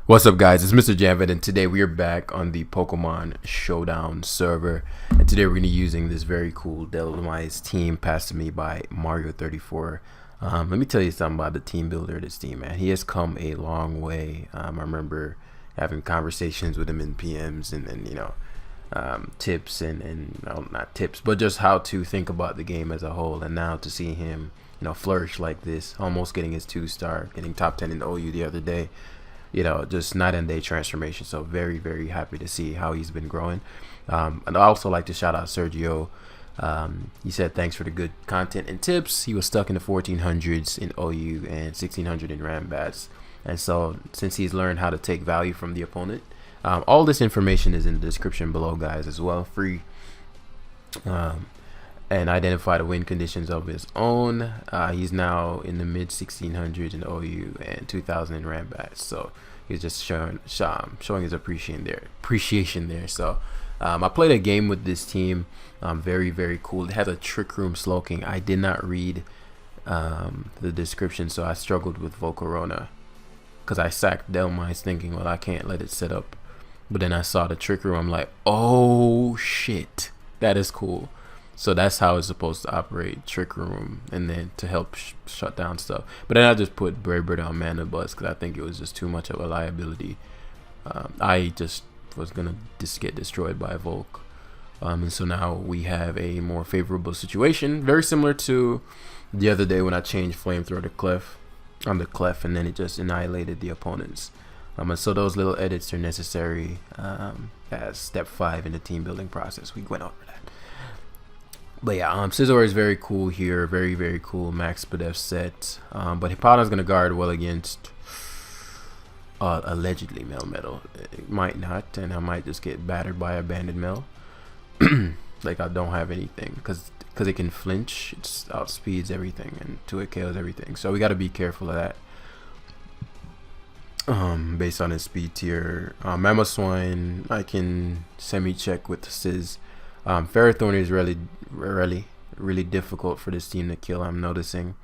What's up, guys? It's Mr. Javid, and today we are back on the Pokemon Showdown server. And today we're going to be using this very cool Dhelmise team passed to me by Mario34. Let me tell you something about the team builder of this team, man. He has come a long way. I remember having conversations with him in PMs and tips and well, not tips, but just how to think about the game as a whole. And now to see him, flourish like this, almost getting his 2-star, getting top 10 in the OU the other day. Just night and day transformation. So very, very happy to see how he's been growing. And I also like to shout out Sergio. He said thanks for the good content and tips. He was stuck in the 1400s in OU and 1600 in Rambats. And so since he's learned how to take value from the opponent, all this information is in the description below, guys, as well, free. And identify the win conditions of his own. He's now in the mid 1600s in OU and 2000 in Rambats. So he's just showing his appreciation there. So I played a game with this team. Very, very cool. It has a Trick Room Slowking. I did not read the description, so I struggled with Volcarona because I sacked Dhelmise thinking, well, I can't let it set up. But then I saw the Trick Room. I'm like, oh shit, that is cool. So that's how it's supposed to operate, Trick Room, and then to help shut down stuff. But then I just put Brave Bird on Mana Buzz because I think it was just too much of a liability. I just was going to just get destroyed by Volk. And so now we have a more favorable situation, very similar to the other day when I changed Flamethrower to Clef on the Clef, and then it just annihilated the opponents. And so those little edits are necessary as step 5 in the team building process. We went over that. But yeah, Scizor is very cool here. Very, very cool Max Spadef set. But Hippana's going to guard well against allegedly Melmetal. It might not, and I might just get battered by Abandoned Mel. Like I don't have anything because it can flinch. It outspeeds everything and 2-hit KOs everything. So we got to be careful of that. Based on his speed tier. Mamoswine, I can semi-check with the Sizz. Ferrothorn is really difficult for this team to kill, I'm noticing.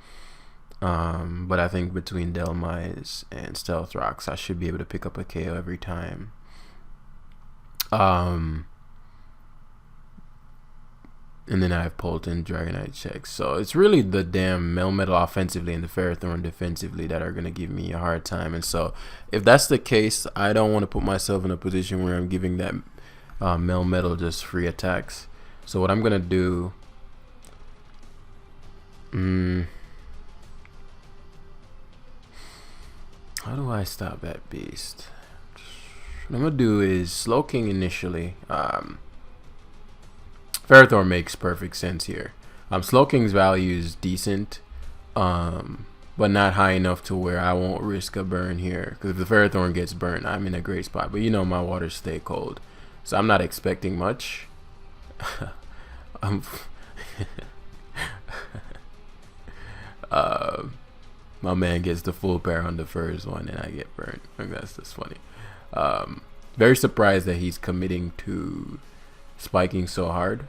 But I think between Dhelmise and Stealth Rocks, I should be able to pick up a KO every time. And then I have Polton, Dragonite checks. So it's really the damn Melmetal offensively and the Ferrothorn defensively that are going to give me a hard time. And so if that's the case, I don't want to put myself in a position where I'm giving that Melmetal just free attacks. So what I'm gonna do, how do I stop that beast? What I'm gonna do is Slowking initially. Ferrothorn makes perfect sense here. Slowking's value is decent, but not high enough to where I won't risk a burn here. Because if the Ferrothorn gets burned, I'm in a great spot. But my waters stay cold. So I'm not expecting much. My man gets the full pair on the first one and I get burned. That's just funny. Very surprised that he's committing to spiking so hard.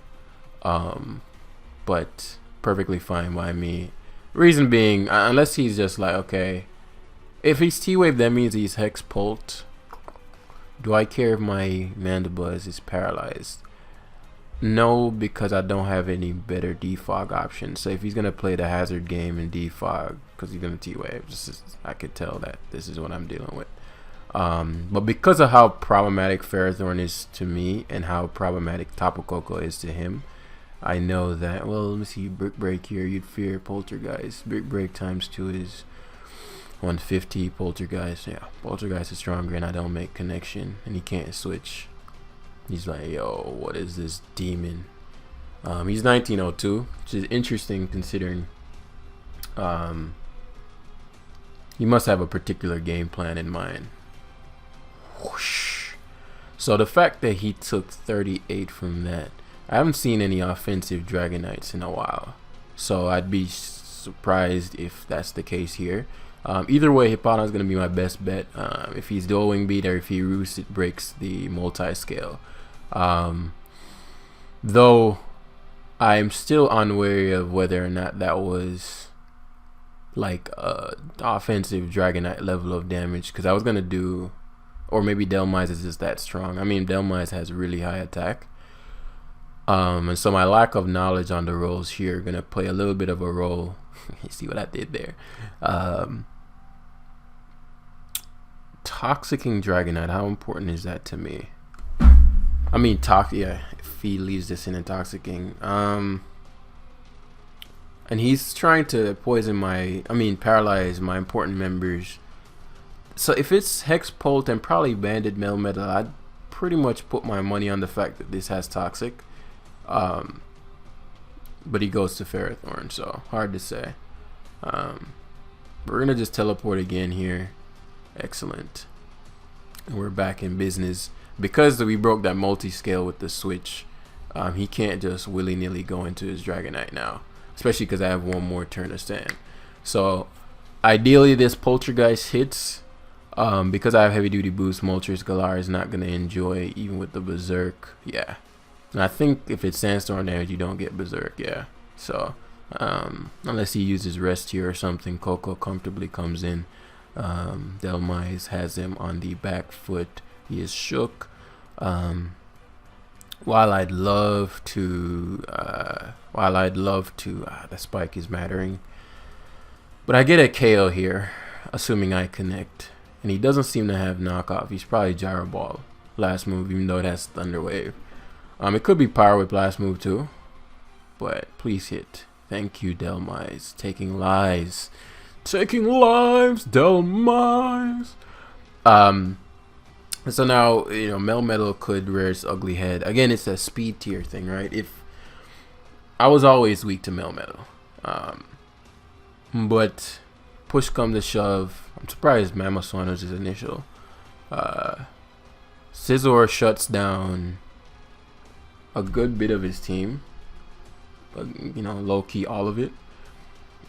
But perfectly fine by me. Reason being, unless he's just like, okay, if he's T-Wave, that means he's Hex Pult. Do I care if my Mandibuzz is paralyzed? No, because I don't have any better defog options. So if he's going to play the hazard game and defog, because he's going to T-Wave, I could tell that this is what I'm dealing with. But because of how problematic Ferrothorn is to me and how problematic Tapu Koko is to him, I know that, well, let me see, Brick Break here, you'd fear Poltergeist. Brick Break times 2 is 150. Poltergeist, yeah, Poltergeist is stronger and I don't make connection and he can't switch. He's like, yo, what is this demon? He's 1902, which is interesting considering he must have a particular game plan in mind. Whoosh. So the fact that he took 38 from that, I haven't seen any offensive Dragonites in a while, so I'd be surprised if that's the case here. Either way, Hippana is going to be my best bet. If he's dual wing beat or if he roosts, it breaks the multi-scale. Though I'm still unwary of whether or not that was like offensive Dragonite level of damage, because I was going to do or maybe Dhelmise is just that strong. I mean, Dhelmise has really high attack. And so my lack of knowledge on the roles here are gonna play a little bit of a role. You see what I did there? Toxicking Dragonite, how important is that to me? I mean, if he leaves this in Intoxicking. And he's trying to paralyze my important members. So if it's Hexpult and probably Banded Melmetal, I'd pretty much put my money on the fact that this has Toxic. But he goes to Ferrothorn, so hard to say. We're gonna just teleport again here. Excellent. And we're back in business. Because we broke that multi-scale with the switch, he can't just willy-nilly go into his Dragonite now. Especially because I have one more turn to stand. So ideally this Poltergeist hits. Because I have heavy duty boost, Moltres Galar is not going to enjoy even with the Berserk. Yeah. And I think if it's Sandstorm damage, you don't get Berserk. Yeah. So unless he uses Rest here or something, Coco comfortably comes in. Dhelmise has him on the back foot. He is shook. While I'd love to, the spike is mattering. But I get a KO here, assuming I connect. And he doesn't seem to have knockoff. He's probably Gyro Ball last move, even though it has Thunder Wave. It could be Power Whip last move too. But please hit. Thank you, Dhelmise. Taking lives. Taking lives, Dhelmise. So now, Melmetal could rear its ugly head. Again, it's a speed tier thing, right? If I was always weak to Melmetal. But push come to shove. I'm surprised Mamoswine was his initial. Scizor shuts down a good bit of his team. But, low key all of it.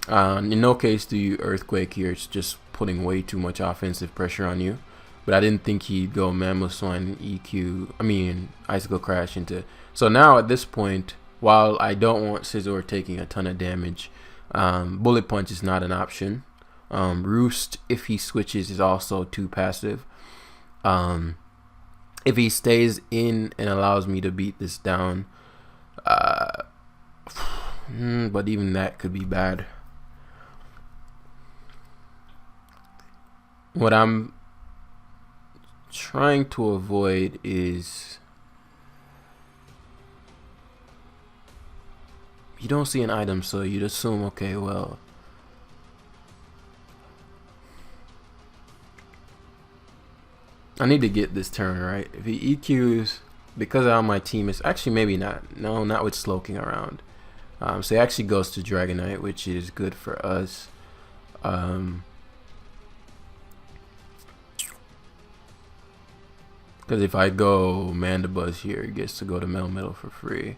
In no case do you Earthquake here. It's just putting way too much offensive pressure on you. But I didn't think he'd go Mamoswine Icicle Crash into. So now at this point, while I don't want Scizor taking a ton of damage, Bullet Punch is not an option. Roost, if he switches, is also too passive. If he stays in and allows me to beat this down, but even that could be bad. What I'm trying to avoid is you don't see an item, so you'd assume, okay, well, I need to get this turn right. If he EQs, because on my team, it's actually maybe not. No, not with Slowking around. So he actually goes to Dragonite, which is good for us. Because if I go Mandibuzz here, he gets to go to Melmetal for free.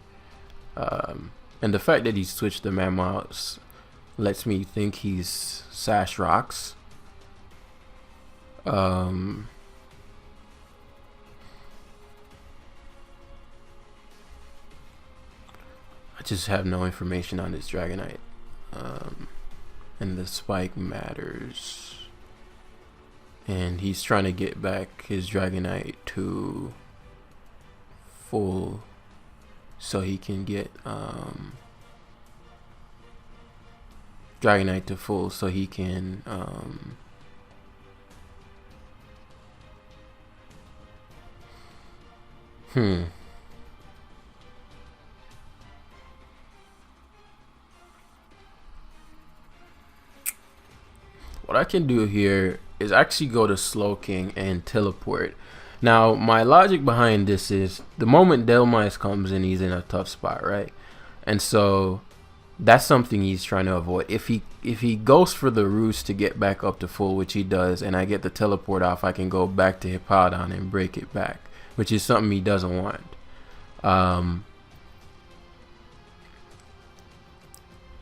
And the fact that he switched the Mammoths lets me think he's Sash Rocks. I just have no information on this Dragonite. And the spike matters. And he's trying to get back his Dragonite to full so he can get Dragonite to full so he can What I can do here is actually go to Slowking and teleport. Now, my logic behind this is the moment Dhelmise comes in, he's in a tough spot, right? And so that's something he's trying to avoid. If he goes for the Roost to get back up to full, which he does, and I get the teleport off, I can go back to Hippowdon and break it back, which is something he doesn't want.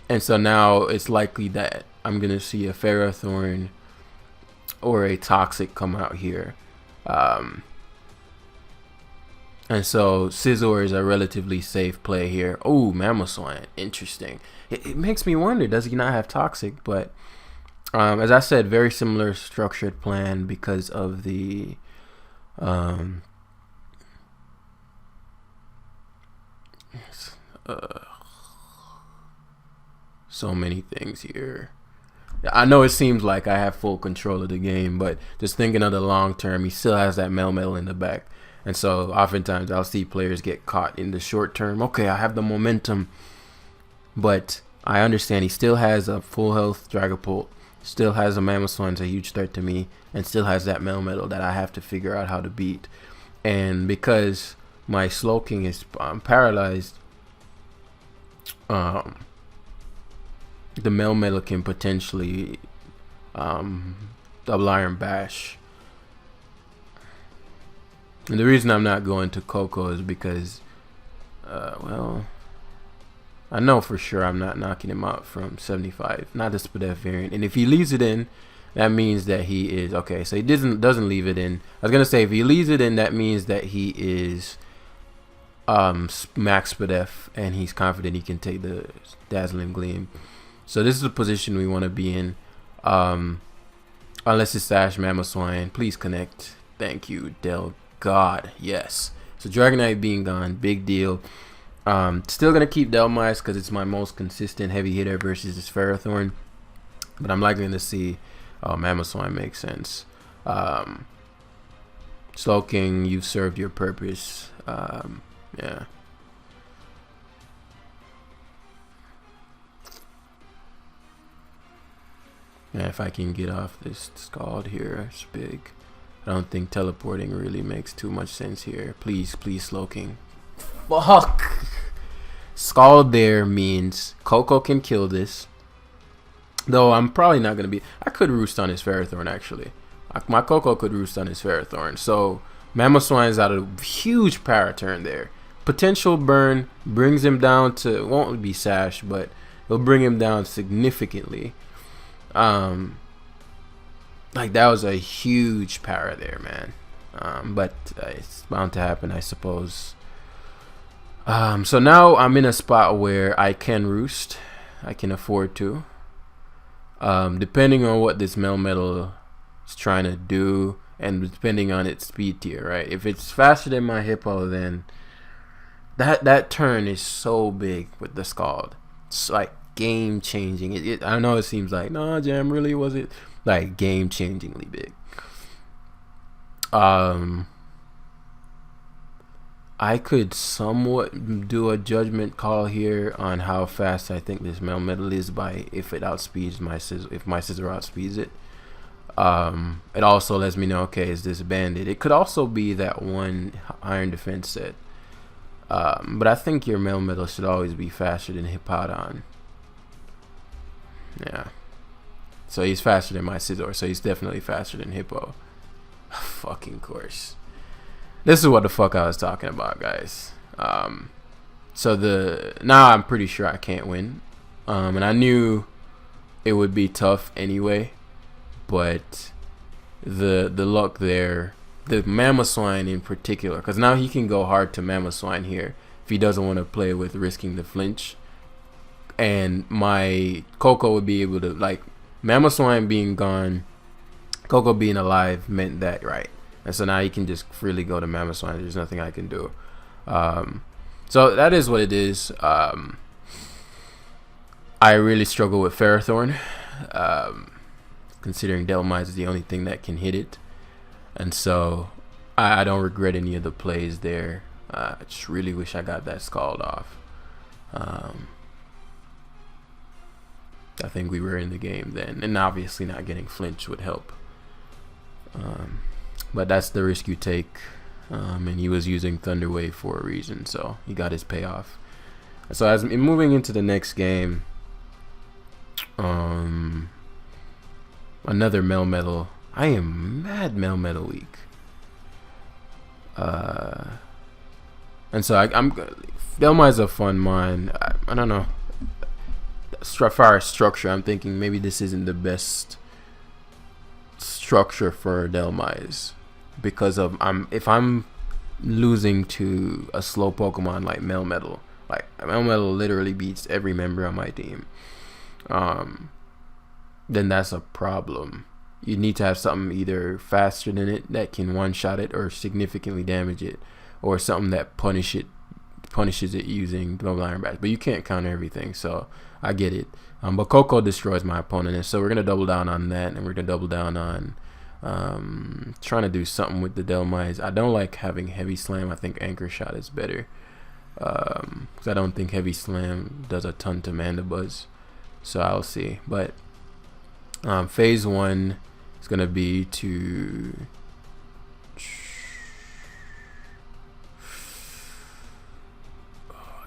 And so now it's likely that I'm going to see a Ferrothorn or a Toxic come out here. And so Scizor is a relatively safe play here. Oh, Mamoswine. Interesting. It makes me wonder, does he not have Toxic? But as I said, very similar structured plan because of the Um, so many things here. I know it seems like I have full control of the game, but just thinking of the long term, he still has that Melmetal in the back. And so oftentimes I'll see players get caught in the short term. Okay, I have the momentum, but I understand he still has a full health Dragapult, still has a Mamoswine's a huge threat to me, and still has that Melmetal that I have to figure out how to beat. And because my Slowking is paralyzed, the Melmetal can potentially double Iron Bash. And the reason I'm not going to Coco is because, well, I know for sure I'm not knocking him out from 75, not the Spadef variant. And if he leaves it in, that means that he is, okay, so he doesn't leave it in. I was going to say, if he leaves it in, that means that he is max Spadef, and he's confident he can take the Dazzling Gleam. So this is the position we want to be in. Unless it's Sash Mamoswine. Please connect. Thank you, Del. God, yes. So Dragonite being gone, big deal. Still gonna keep Dhelmise because it's my most consistent heavy hitter versus this Ferrothorn. But I'm likely to see Mamoswine makes sense. Slowking, you've served your purpose. Yeah. Yeah, if I can get off this Scald here, it's big. I don't think teleporting really makes too much sense here. Please, please, Slowking. Fuck! Scald there means Coco can kill this. Though I'm probably not going to be... I could roost on his Ferrothorn, actually. My Coco could roost on his Ferrothorn. So, Mamoswine's out of huge power turn there. Potential burn brings him down to... It won't be Sash, but it'll bring him down significantly. Like, that was a huge power there, man. But it's bound to happen, I suppose. So now I'm in a spot where I can roost. I can afford to. Depending on what this Melmetal is trying to do, and depending on its speed tier, right? If it's faster than my Hippo, then that turn is so big with the Scald. It's like game changing. I know it seems like, no, Jam, really, was it? Like game changingly big. I could somewhat do a judgment call here on how fast I think this Melmetal is by if it outspeeds my Scizor, if my Scizor outspeeds it. It also lets me know, okay, is this banded? It could also be that one Iron Defense set. But I think your Melmetal should always be faster than Hippowdon. Yeah. So he's faster than my Scizor, so he's definitely faster than Hippo. Fucking course. This is what the fuck I was talking about, guys. So now I'm pretty sure I can't win. And I knew it would be tough anyway. But the luck there, the Mamoswine in particular, because now he can go hard to Mamoswine here if he doesn't want to play with risking the flinch. And my Coco would be able to, like, Mamoswine being gone, Coco being alive meant that, right? And so now he can just freely go to Mamoswine. There's nothing I can do. So that is what it is. I really struggle with Ferrothorn, considering Dhelmise is the only thing that can hit it. And so I don't regret any of the plays there. I just really wish I got that Scald off. I think we were in the game then, and obviously not getting flinch would help. But that's the risk you take, and he was using Thunder Wave for a reason, so he got his payoff. So as I'm moving into the next game, another Melmetal. I am mad Melmetal weak. And so I'm Dhelmise a fun mine. I don't know. As far as structure, I'm thinking maybe this isn't the best structure for Dhelmise because of if I'm losing to a slow Pokemon like Melmetal, like Melmetal literally beats every member on my team, then that's a problem. you need to have something either faster than it that can one-shot it or significantly damage it, or something that punishes it using double iron bash. But you can't counter everything, so I get it. But Coco destroys my opponent, and so we're gonna double down on that, and we're gonna double down on trying to do something with the Dhelmise. I don't like having heavy slam. I think anchor shot is better, because I don't think heavy slam does a ton to Mandibuzz. So I'll see. But phase one is gonna be to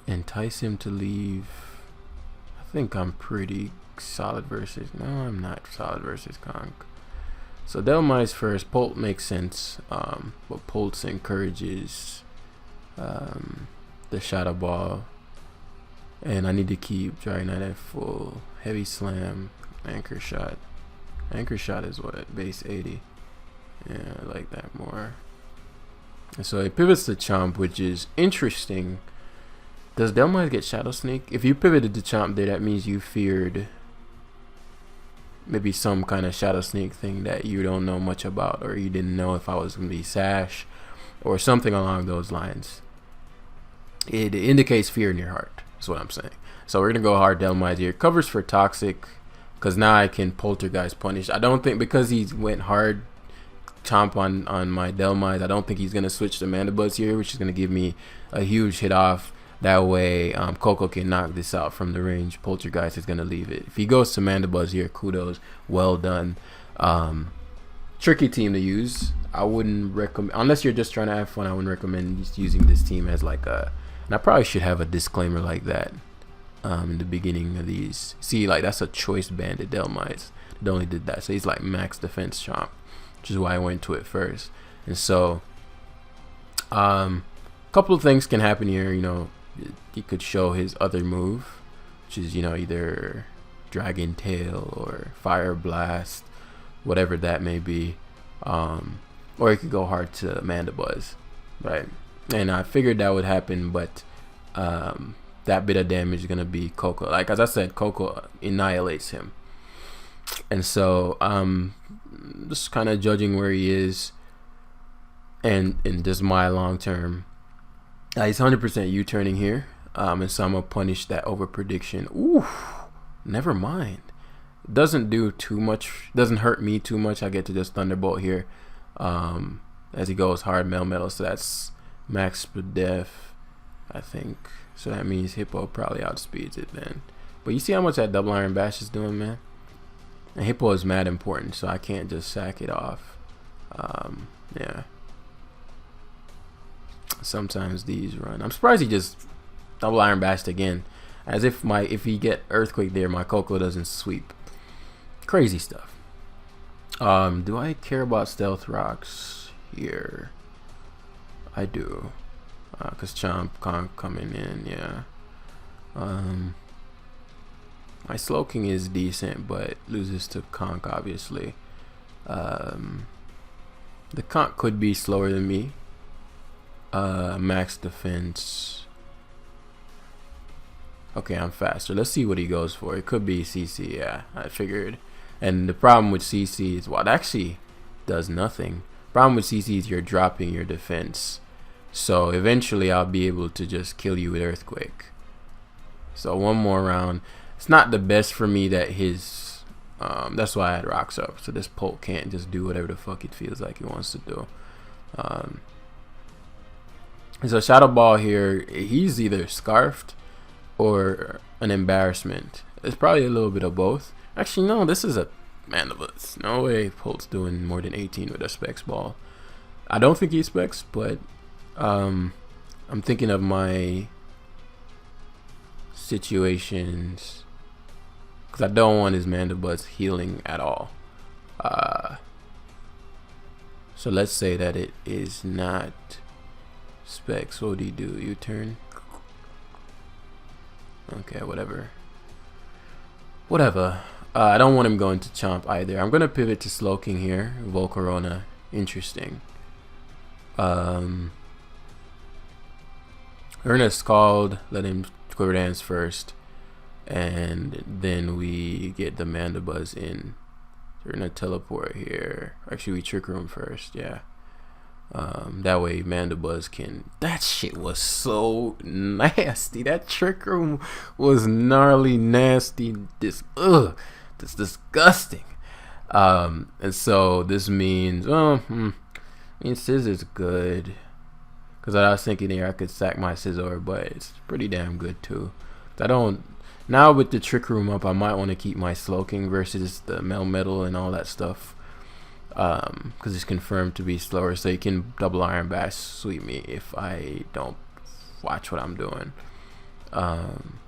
entice him to leave. I think I'm pretty solid versus. No, I'm not solid versus Conk. So Dhelmise first. Polt makes sense, but Polt encourages the Shadow Ball, and I need to keep Dragonite at full. Heavy Slam, Anchor Shot. Anchor Shot is what? Base 80. Yeah, I like that more. And so it pivots to Chomp, which is interesting. Does Dhelmise get Shadow Sneak? If you pivoted to Chomp there, that means you feared maybe some kind of Shadow Sneak thing that you don't know much about, or you didn't know if I was going to be Sash, or something along those lines. It indicates fear in your heart, is what I'm saying. So we're going to go hard Dhelmise here. Covers for Toxic, because now I can Poltergeist Punish. I don't think, because he went hard Chomp on my Dhelmise, I don't think he's going to switch to Mandibuzz here, which is going to give me a huge hit off. That way, Coco can knock this out from the range. Poltergeist is going to leave it. If he goes to Mandibuzz here, kudos. Well done. Tricky team to use. I wouldn't recommend, unless you're just trying to have fun, I wouldn't recommend just using this team as like a, and I probably should have a disclaimer like that in the beginning of these. See, like, that's a choice banded Dhelmise. It only did that. So he's like max defense Chomp, which is why I went to it first. And so, couple of things can happen here. You know, he could show his other move, which is, you know, either Dragon Tail or Fire Blast, whatever that may be, or he could go hard to Mandibuzz, right? And I figured that would happen, but that bit of damage is gonna be Coco. Like, as I said, Coco annihilates him, and so just kind of judging where he is, and just my long term. He's 100% U-turning here, and so I'm gonna punish that over prediction. Ooh, never mind. Doesn't do too much. Doesn't hurt me too much. I get to just Thunderbolt here, as he goes hard metal. So that's max def, I think. So that means Hippo probably outspeeds it then. But you see how much that double iron bash is doing, man. And Hippo is mad important, so I can't just sack it off. Yeah. Sometimes these run. I'm surprised he just double iron bashed again, as if he get Earthquake there, my Coco doesn't sweep. Crazy stuff. Do I care about Stealth Rocks here? I do, cause Chomp Conk coming in. Yeah. My Slowking is decent, but loses to Conk obviously. The Conk could be slower than me. Max defense. Okay, I'm faster. Let's see what he goes for. It could be CC. Yeah, I figured. And the problem with CC is, well, it actually does nothing. Problem with CC is you're dropping your defense. So eventually I'll be able to just kill you with Earthquake. So one more round. It's not the best for me that his that's why I had Rocks up. So this Polt can't just do whatever the fuck it feels like he wants to do. So Shadow Ball here, he's either scarfed or an embarrassment. It's probably a little bit of both. Actually, no, this is a Mandibuzz. No way Polt's doing more than 18 with a Specs Ball. I don't think he Specs, but I'm thinking of my situations, because I don't want his Mandibuzz healing at all. So let's say that it is not Specs. What would he do? U-turn? Okay, whatever. I don't want him going to Chomp either. I'm gonna pivot to Slowking here. Volcarona. Interesting. Ernest called. Let him Quiver Dance first, and then we get the Mandibuzz in. we're gonna teleport here. Actually, we Trick Room first, yeah. That way Mandibuzz can. That shit was so nasty. That Trick Room was gnarly, nasty. This disgusting. And so this means, Scissor's good. Because I was thinking here I could sack my Scizor, but it's pretty damn good too. I don't. Now with the Trick Room up, I might want to keep my Slowking versus the Melmetal and all that stuff. Because it's confirmed to be slower, so you can double Iron Bash sweep me if I don't watch what I'm doing. And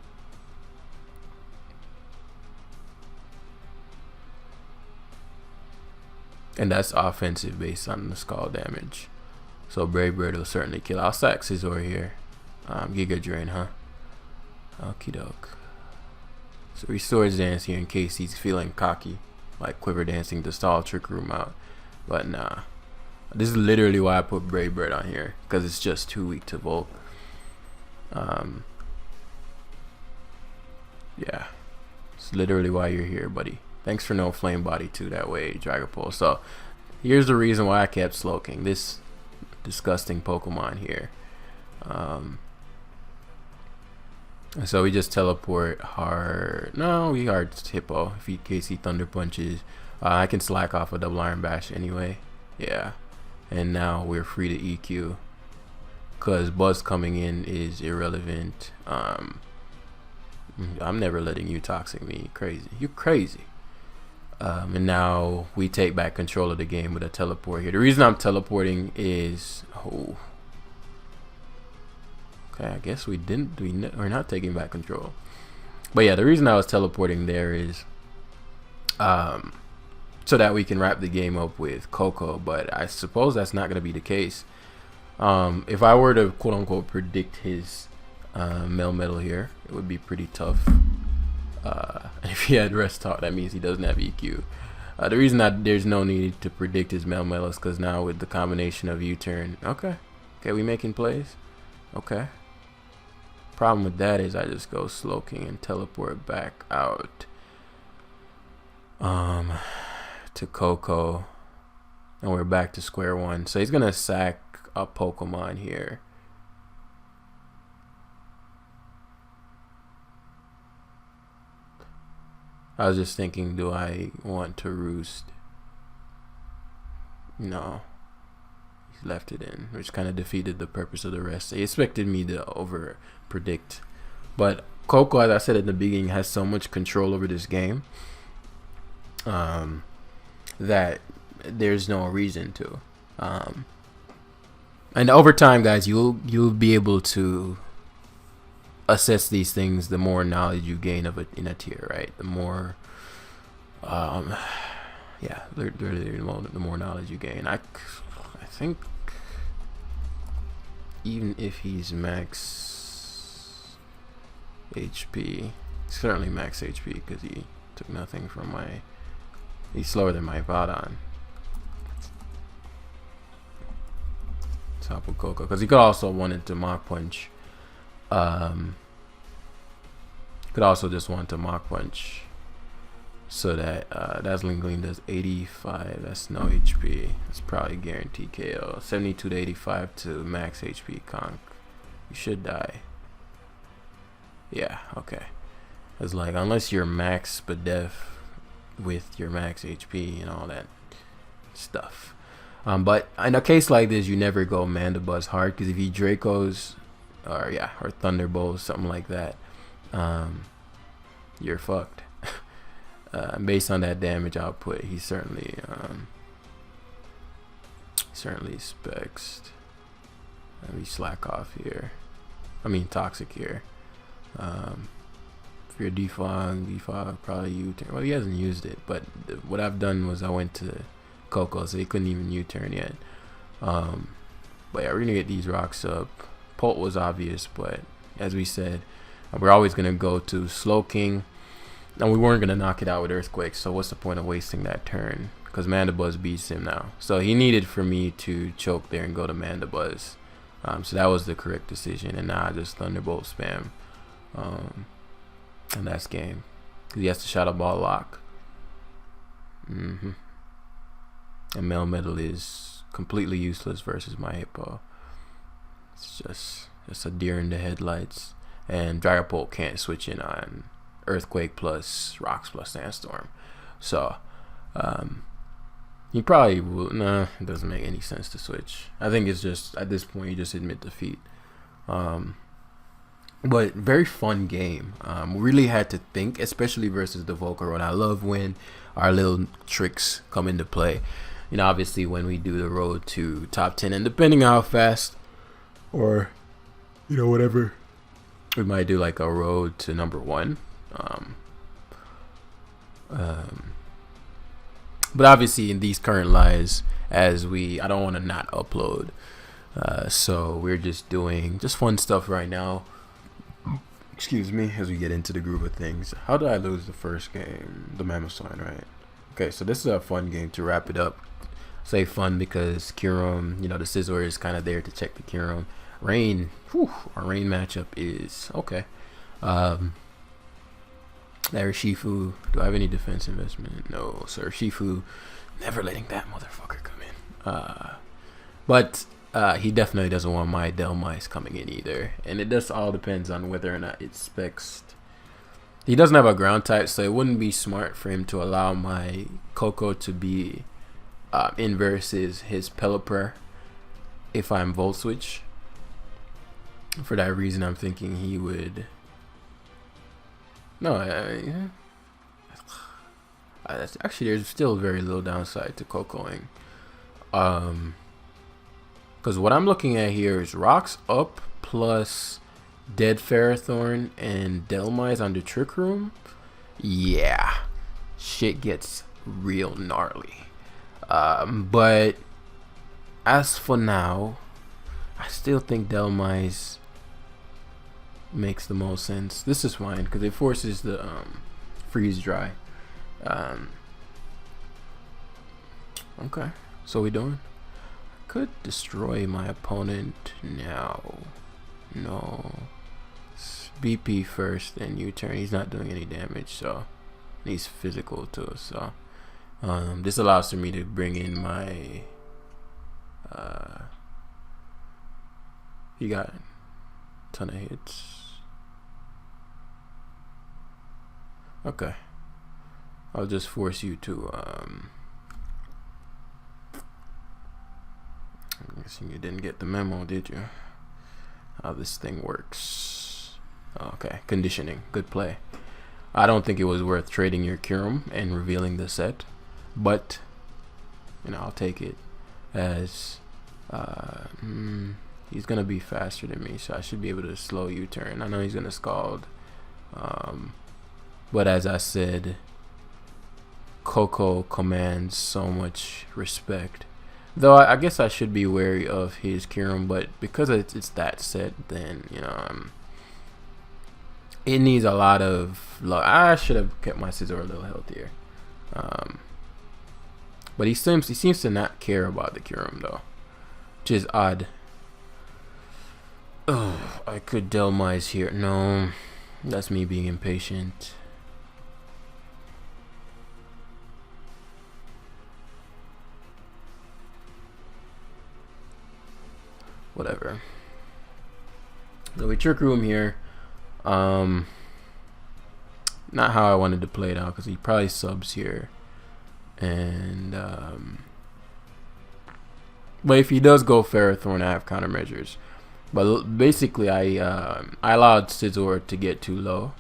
that's offensive based on the skull damage. So Brave Bird will certainly kill. I'll sack Scizor here. Giga Drain, huh? Okie doke. So he Swords Dance here in case he's feeling cocky, like Quiver Dancing to stall Trick Room out. But nah, this is literally why I put Brave Bird on here, because it's just too weak to Volt. Yeah, it's literally why you're here, buddy. Thanks for no Flame Body too, that way, Dragapult. So here's the reason why I kept Slowking this disgusting Pokemon here. So we just teleport hard. No, we hard Hippo in case he Thunder Punches. I can slack off a double Iron Bash anyway. Yeah, and now we're free to EQ because Buzz coming in is irrelevant. I'm never letting you Toxic me. Crazy, you're crazy. And now we take back control of the game with a teleport here. The reason I'm teleporting is okay, I guess we're not taking back control. But yeah, the reason I was teleporting there is so that we can wrap the game up with Coco, but I suppose that's not going to be the case. If I were to quote unquote predict his Melmetal here, it would be pretty tough. If he had Rest Talk, that means he doesn't have EQ. The reason that there's no need to predict his Melmetal is because now with the combination of U-turn, okay, we making plays, okay. Problem with that is I just go Slowking and teleport back out to Coco, and we're back to square one. So he's gonna sack a Pokemon here. I was just thinking, do I want to Roost? No. He's left it in, which kind of defeated the purpose of the rest. He expected me to over predict. But Coco, as I said at the beginning, has so much control over this game that there's no reason to. And over time, guys, you'll be able to assess these things the more knowledge you gain of it in a tier, right? The more yeah, the more knowledge you gain. I think even if he's max HP, certainly max HP, because he took nothing from my, he's slower than my Vadon. Tapu Koko, because he could also wanted to Mach Punch. Could also just want to Mach Punch, so that Dazzling Gleam does 85. That's no HP. It's probably guaranteed KO. 72 to 85 to max HP conk. You should die. Yeah, okay. It's like, unless you're max Spadef with your max HP and all that stuff. But in a case like this, you never go Mandibuzz hard, because if you Dracos or Thunderbolts, something like that, you're fucked. Based on that damage output, he certainly specs. Let me slack off here. I mean Toxic here. If you're defog probably U-turn. Well, he hasn't used it, but what I've done was I went to Coco, so he couldn't even U-turn yet. But yeah, we're gonna get these rocks up. Pult was obvious, but as we said, we're always gonna go to Slowking, and we weren't gonna knock it out with Earthquake. So what's the point of wasting that turn? Because Mandibuzz beats him now. So he needed for me to choke there and go to Mandibuzz. So that was the correct decision, and now I just Thunderbolt spam, and that's game. He has to Shadow Ball lock. Mm-hmm. And Melmetal is completely useless versus my Hippo. It's just a deer in the headlights. And Dragapult can't switch in on Earthquake plus Rocks plus Sandstorm. So, he probably will. Nah, it doesn't make any sense to switch. I think it's just, at this point, you just admit defeat. But very fun game. Really had to think, especially versus the Volcarona. I love when our little tricks come into play. You know, obviously when we do the road to top 10, and depending on how fast, or, you know, whatever, we might do like a road to number 1. But obviously in these current lives, I don't want to not upload. So we're just doing just fun stuff right now. Excuse me, as we get into the groove of things. How did I lose the first game? The Mammothine, right? Okay, so this is a fun game to wrap it up. Say fun because Kyurem, you know, the Scizor is kind of there to check the Kyurem. Rain, our Rain matchup is okay. There, Shifu. Do I have any defense investment? No, sir. Shifu, never letting that motherfucker come in. But he definitely doesn't want my Dhelmise coming in either. And it just all depends on whether or not it's spexed. He doesn't have a ground type, so it wouldn't be smart for him to allow my Koko to be in versus his Pelipper if I'm Volt Switch. For that reason, I'm thinking he would... No, actually, there's still very little downside to Cocoing. Because what I'm looking at here is Rocks up plus Dead Ferrothorn and Dhelmise on the Trick Room. Yeah, shit gets real gnarly. But as for now, I still think Dhelmise makes the most sense. This is fine because it forces the freeze dry. Okay, so we doing? Could destroy my opponent now. No. BP first, then U-turn. He's not doing any damage, so he's physical too. So this allows for me to bring in my. He got a ton of hits. Okay, I'll just force you to. I'm guessing you didn't get the memo, did you? How this thing works. Okay, conditioning. Good play. I don't think it was worth trading your Kyurem and revealing the set, but you know, I'll take it as he's gonna be faster than me, so I should be able to slow U-turn. I know he's gonna Scald, but as I said, Koko commands so much respect. Though I guess I should be wary of his Kyurem, but because it's that set, then you know it needs a lot of luck. I should have kept my Scizor a little healthier, but he seems to not care about the Kyurem though, which is odd. Oh, I could Dhelmise here. No, that's me being impatient. Whatever. So we Trick Room here. Not how I wanted to play it out because he probably subs here, and but if he does go Ferrothorn, I have countermeasures. But basically, I allowed Scizor to get too low.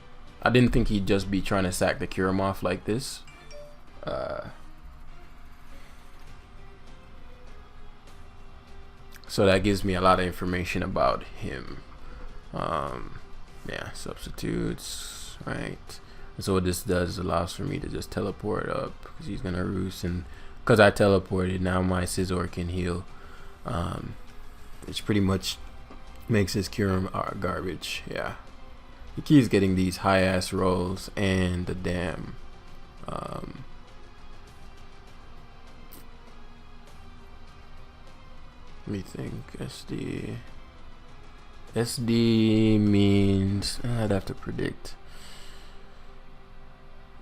I didn't think he'd just be trying to sack the Kyurem off like this. So that gives me a lot of information about him. Yeah, substitutes, right? And so what this does allows for me to just teleport up because he's gonna roost, and because I teleported, now my Scizor can heal, which pretty much makes his Kyurem garbage. Yeah, he keeps getting these high ass rolls and the damn let me think. SD means I'd have to predict.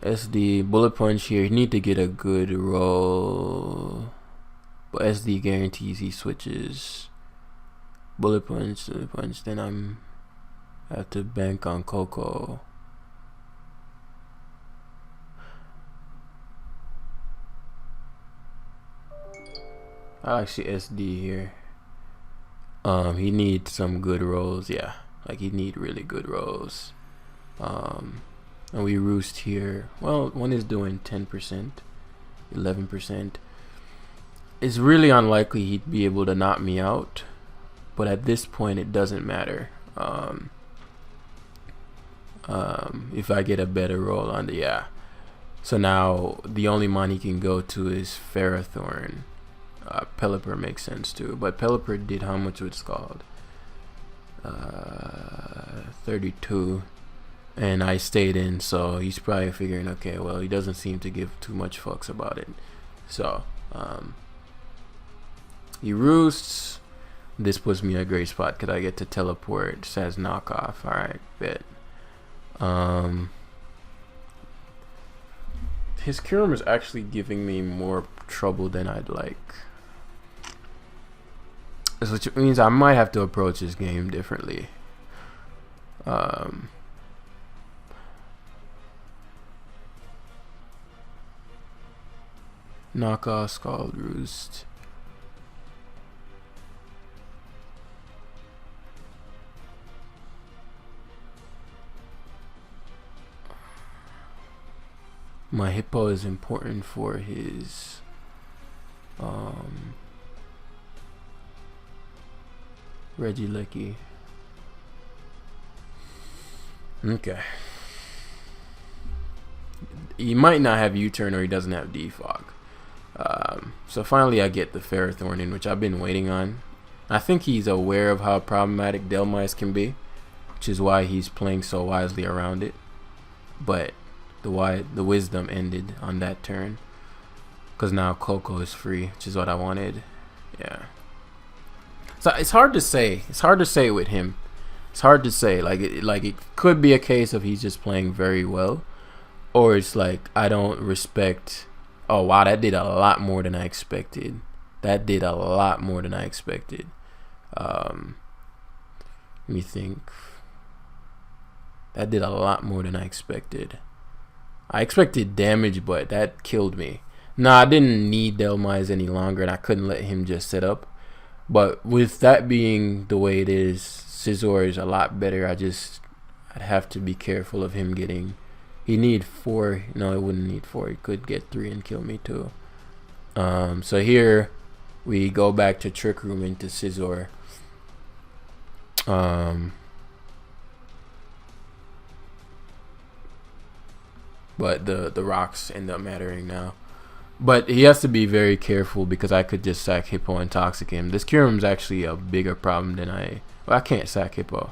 SD bullet punch here. You need to get a good roll, but SD guarantees he switches. Bullet punch. Then I have to bank on Coco. I actually SD here. He needs some good rolls. Yeah, like he need really good rolls. And we roost here. Well, one is doing 10%, 11%. It's really unlikely he'd be able to knock me out, but at this point it doesn't matter. If I get a better roll on the so now the only mon he can go to is Ferrothorn. Pelipper makes sense too, but Pelipper did how much it's called? 32, and I stayed in, so he's probably figuring, okay, well, he doesn't seem to give too much fucks about it, so he roosts. This puts me in a great spot because I get to teleport. Says knockoff. All right, bet. His Kyurem is actually giving me more trouble than I'd like. Which means I might have to approach this game differently. Knockoff, Scald Roost. My Hippo is important for his Regieleki. Okay. He might not have U-turn, or he doesn't have defog. So finally I get the Ferrothorn in, which I've been waiting on. I think he's aware of how problematic Dhelmise can be, which is why he's playing so wisely around it. But the wisdom ended on that turn, because now Coco is free, which is what I wanted. Yeah. So it's hard to say. It's hard to say with him. It's hard to say. Like it could be a case of he's just playing very well, or it's like I don't respect. Oh wow, that did a lot more than I expected. That did a lot more than I expected. Let me think. That did a lot more than I expected. I expected damage, but that killed me. Nah, I didn't need Dhelmise any longer, and I couldn't let him just set up. But with that being the way it is, Scizor is a lot better. I'd have to be careful of him getting. He need 4. No, it wouldn't need 4. He could get 3 and kill me too. So here we go back to Trick Room into Scizor. But the rocks end up mattering now. But he has to be very careful, because I could just sack Hippo and Toxic him. This Kyurem's actually a bigger problem than I can't sack Hippo.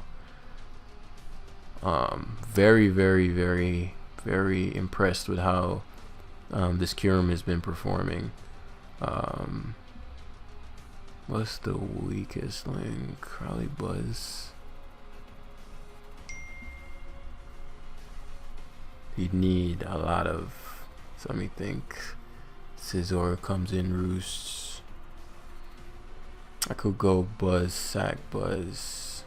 Very, very, very, very impressed with how this Kyurem has been performing. What's the weakest link? Probably Buzz. You'd need a lot of. So let me think. Scizor comes in, roosts. I could go Buzz, sack Buzz.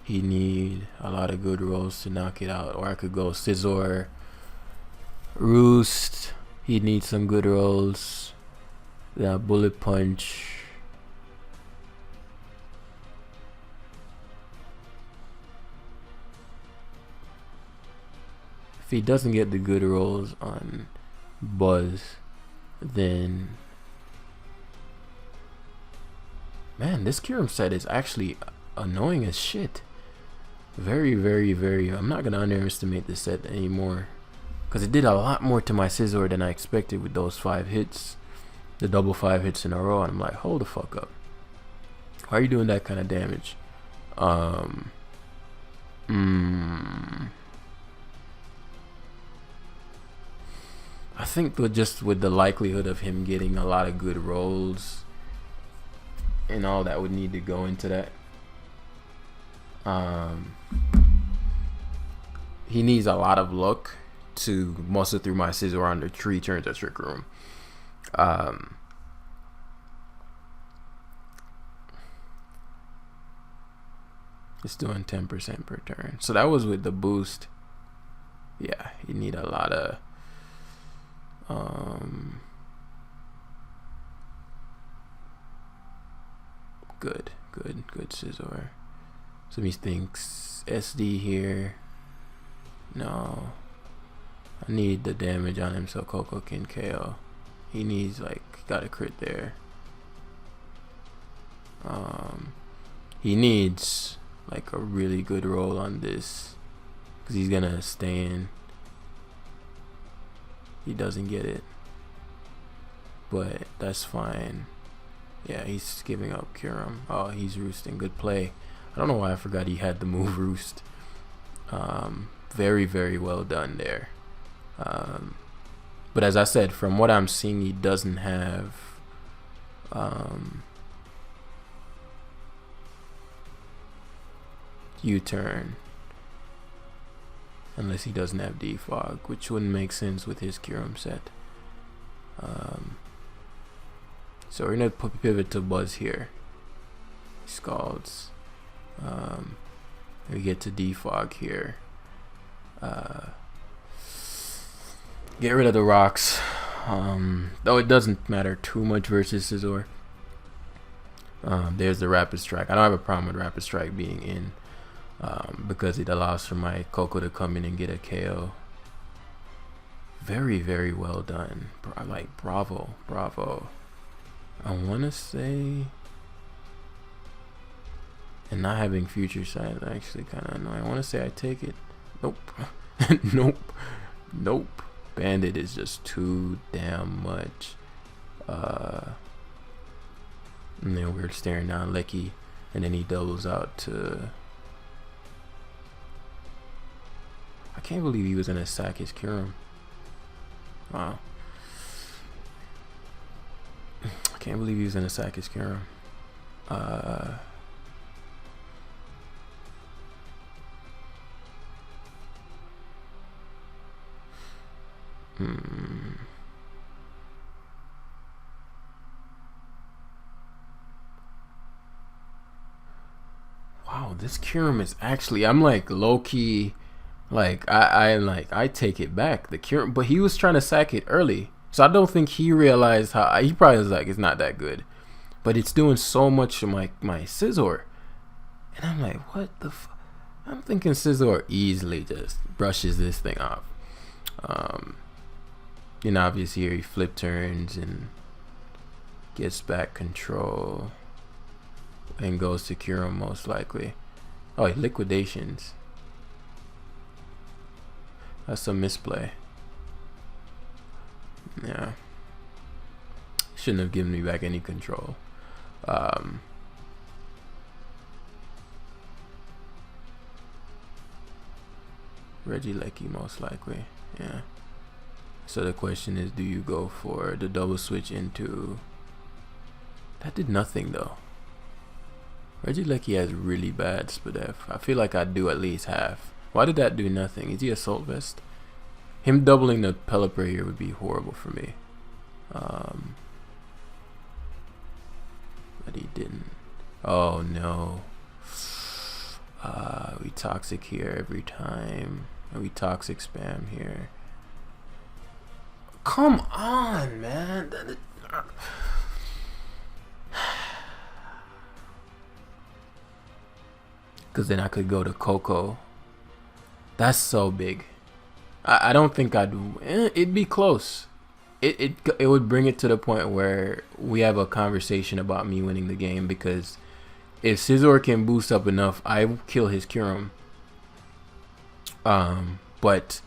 He need a lot of good rolls to knock it out. Or I could go Scizor, roost. He needs some good rolls. Yeah, bullet punch. If he doesn't get the good rolls on Buzz, then man, this Kyurem set is actually annoying as shit. Very, very, very. I'm not gonna underestimate this set anymore, because it did a lot more to my Scizor than I expected with those 5 hits, the double 5 hits in a row. And I'm like, hold the fuck up. Why are you doing that kind of damage? I think just with the likelihood of him getting a lot of good rolls and all that would need to go into that. He needs a lot of luck to muscle through my Scizor under 3 turns of Trick Room. It's doing 10% per turn. So that was with the boost. Yeah, you need a lot of good Scizor. So he thinks SD here. No, I need the damage on him so Coco can KO. He needs, like, got a crit there. He needs like a really good roll on this, because he's gonna stay in. He doesn't get it, but that's fine. Yeah, he's giving up Kyurem. Oh, he's roosting. Good play. I don't know why I forgot he had the move roost. Very, very well done there. But as I said, from what I'm seeing, he doesn't have U-turn, unless he doesn't have defog, which wouldn't make sense with his Kyurem set. So we're gonna pivot to Buzz here. Scalds. We get to defog here. Get rid of the rocks. Though it doesn't matter too much versus Scizor. There's the Rapid Strike. I don't have a problem with Rapid Strike being in, because it allows for my Coco to come in and get a KO. Very, very well done. Like, bravo. I want to say, and not having Future Sight is actually kind of annoying. I want to say I take it. Nope. Nope. Bandit is just too damn much. And then we're staring down Lecky, and then he doubles out to... I can't believe he was gonna sack his Kyurem. Wow. I can't believe he was gonna sack his Kyurem. Wow, this Kyurem is actually, I'm like low-key, like I take it back, the Kyurem, but he was trying to sack it early, so I don't think he realized how, he probably was like, it's not that good, but it's doing so much to my Scizor, and I'm like, what the I'm thinking Scizor easily just brushes this thing off. And obviously here he flip turns and gets back control and goes to Kyurem most likely. Oh, he liquidations. That's a misplay. Yeah. Shouldn't have given me back any control. Regieleki most likely. Yeah. So the question is, do you go for the double switch into... That did nothing though. Regieleki has really bad Spadef. I feel like I'd do at least half. Why did that do nothing? Is he Assault Vest? Him doubling the Pelipper here would be horrible for me. But he didn't. Oh no. We Toxic here every time. And we Toxic spam here. Come on, man. Because then I could go to Coco. That's so big. I don't think I'd... it'd be close. It would bring it to the point where we have a conversation about me winning the game, because if Scizor can boost up enough, I will kill his Kyurem. But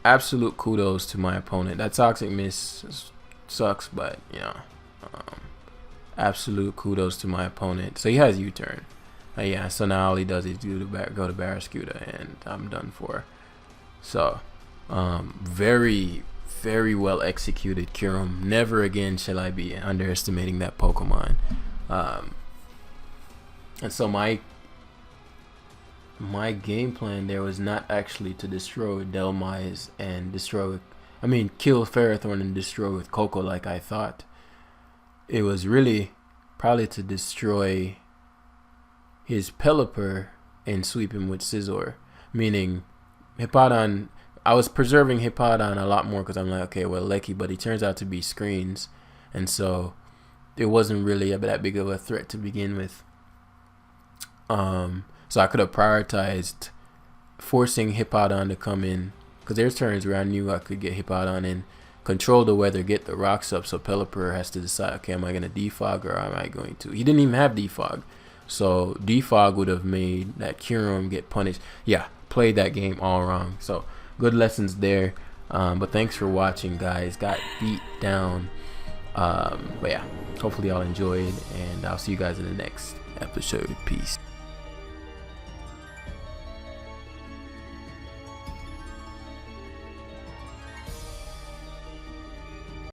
absolute kudos to my opponent. That Toxic Miss sucks, but you know, absolute kudos to my opponent. So he has U-turn. Yeah, so now all he does is go to Barraskewda, and I'm done for. So, very, very well executed Kyurem. Never again shall I be underestimating that Pokemon. And so my My game plan there was not actually to destroy Dhelmise and kill Ferrothorn and destroy with Coco like I thought. It was really probably to destroy his Pelipper and sweep him with Scizor. Meaning, Hippowdon, I was preserving Hippowdon a lot more because I'm like, okay, well, Lecky, but he turns out to be screens. And so it wasn't really that big of a threat to begin with. So I could have prioritized forcing Hippowdon to come in, because there's turns where I knew I could get Hippowdon in, control the weather, get the rocks up, so Pelipper has to decide, okay, am I going to defog or am I going to? He didn't even have defog, so defog would have made that Kyurem get punished. Yeah, played that game all wrong. So good lessons there. But thanks for watching, guys. Got beat down. But yeah, hopefully y'all enjoyed, and I'll see you guys in the next episode. Peace.